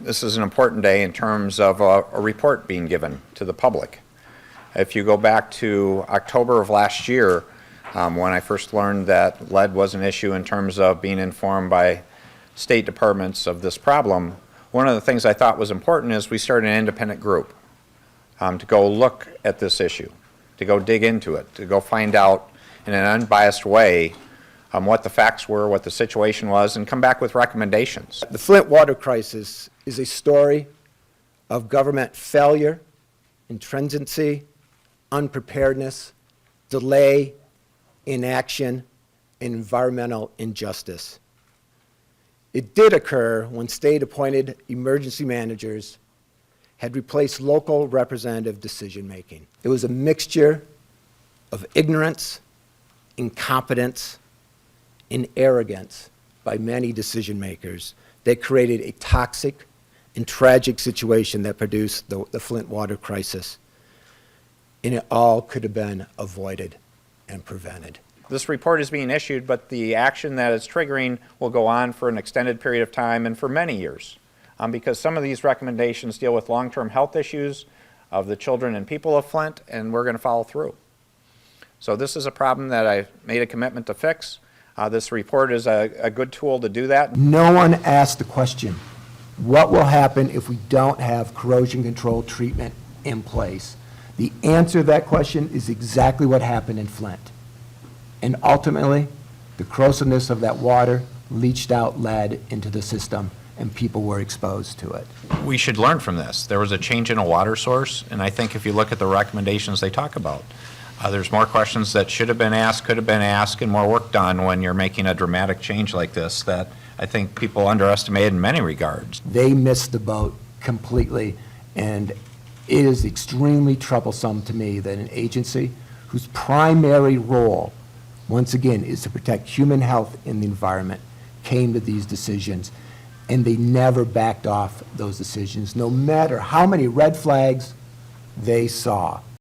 This is an important day in terms of a report being given to the public. If you go back to October of last year, when I first learned that lead was an issue in terms of being informed by state departments of this problem, one of the things I thought was important is we started an independent group to go look at this issue, to go dig into it, to go find out in an unbiased way what the facts were, what the situation was, and come back with recommendations. The Flint water crisis is a story of government failure, intransigency, unpreparedness, delay, inaction, and environmental injustice. It did occur when state-appointed emergency managers had replaced local representative decision-making. It was a mixture of ignorance, incompetence, and arrogance by many decision-makers that created a toxic and tragic situation that produced the Flint water crisis. And it all could have been avoided and prevented. This report is being issued, but the action that it's triggering will go on for an extended period of time and for many years, because some of these recommendations deal with long-term health issues of the children and people of Flint, and we're going to follow through. So this is a problem that I made a commitment to fix. This report is a good tool to do that. No one asked the question, what will happen if we don't have corrosion control treatment in place? The answer to that question is exactly what happened in Flint. And ultimately, the corrosiveness of that water leached out lead into the system, and people were exposed to it. We should learn from this. There was a change in a water source, and I think if you look at the recommendations they talk about, there's more questions that should have been asked, could have been asked, and more work done when you're making a dramatic change like this that I think people underestimated in many regards. They missed the boat completely, and it is extremely troublesome to me that an agency whose primary role, once again, is to protect human health and the environment, came to these decisions, and they never backed off those decisions, no matter how many red flags they saw.